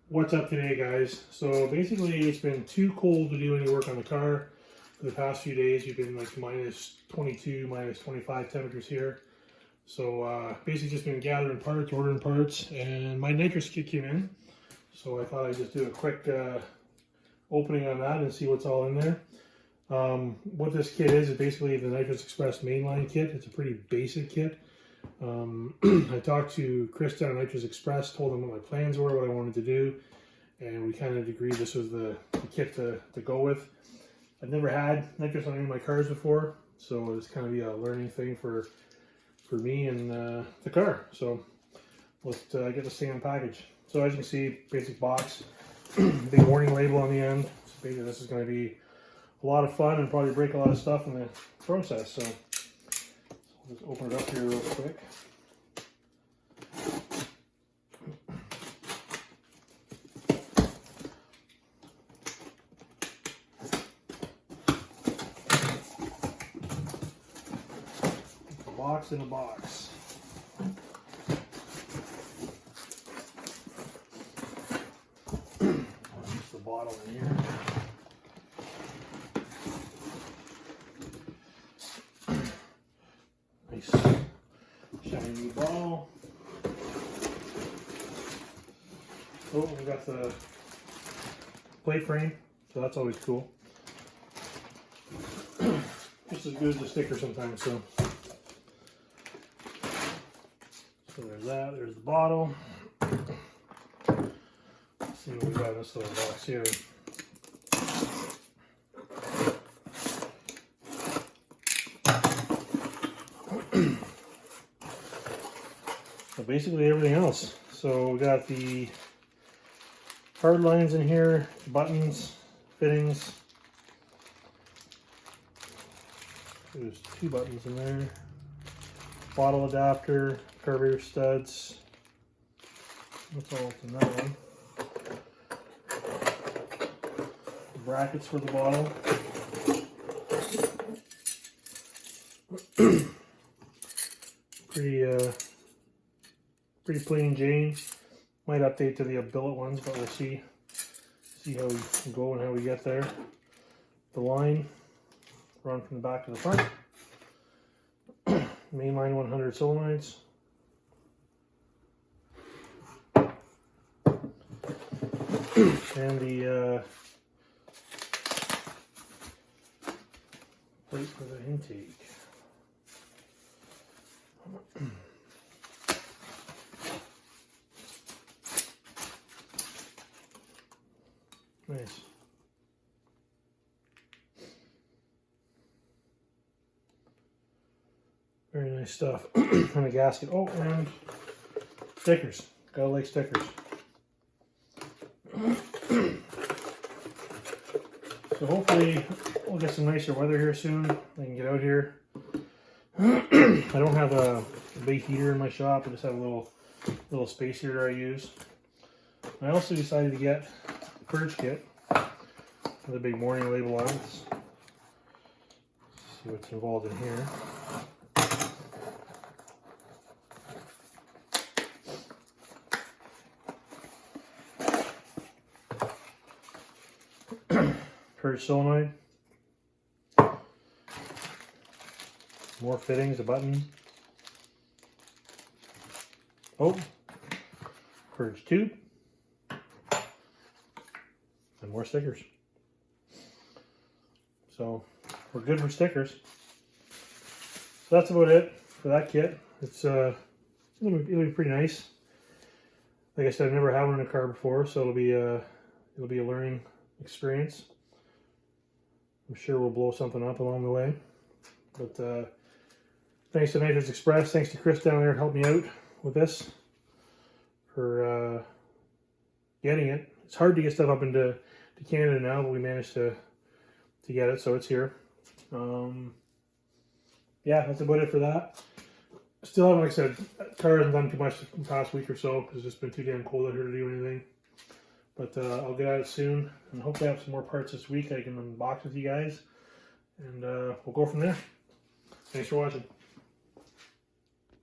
What's up today, guys? So basically it's been too cold to do any work on the car for the past few days. We've been like minus 22, minus 25 temperatures here. So basically just been gathering parts, ordering parts, and my nitrous kit came in. So I thought I'd just do a quick opening on that and see what's all in there. What this kit is basically the Nitrous Express Mainline kit. It's a pretty basic kit. I talked to Chris down at Nitrous Express, told him what my plans were, what I wanted to do, and we kind of agreed this was the kit to go with. I've never had nitrous on any of my cars before, so it's kind of be a learning thing for me and the car. So let's get this thing unpackaged. So as you can see, basic box, big warning label on the end. So basically this is going to be a lot of fun and probably break a lot of stuff in the process. So let's open it up here real quick. Box in a box. Just the bottle in here. Nice shiny bottle. Oh, we got the plate frame, so that's always cool. Just as good as a sticker sometimes, so. So there's that, there's the bottle. Let's see what we got in this little box here. So basically everything else. So we got the hard lines in here, buttons, fittings. There's 2 buttons in there. Bottle adapter, carburetor studs. That's all in that one. Brackets for the bottle. Pretty plain Jane. Might update to the billet ones, but we'll see how we go and how we get there. The line run from the back to the front. Mainline 100 solenoids. And the plate for the intake. Nice. Very nice stuff. And a gasket. Oh, and stickers. Gotta like stickers. So hopefully we'll get some nicer weather here soon. I can get out here. I don't have a big heater in my shop. I just have a little space heater I use. I also decided to get a purge kit with a big warning label on it. Let's see what's involved in here. Purge solenoid, more fittings, a button, purge tube, and more stickers. So we're good for stickers. So that's about it for that kit. It'll be pretty nice. Like I said, I've never had one in a car before, so it'll be a learning experience. I'm sure we'll blow something up along the way. But thanks to Nitrous Express, thanks to Chris down there to help me out with this for getting it. It's hard to get stuff up into Canada now, but we managed to get it, so it's here. Yeah, that's about it for that. Still haven't, like I said, car hasn't done too much in the past week or so because it's just been too damn cold out here to do anything. But I'll get at it soon, and hopefully I have some more parts this week I can unbox with you guys, and we'll go from there. Thanks for watching.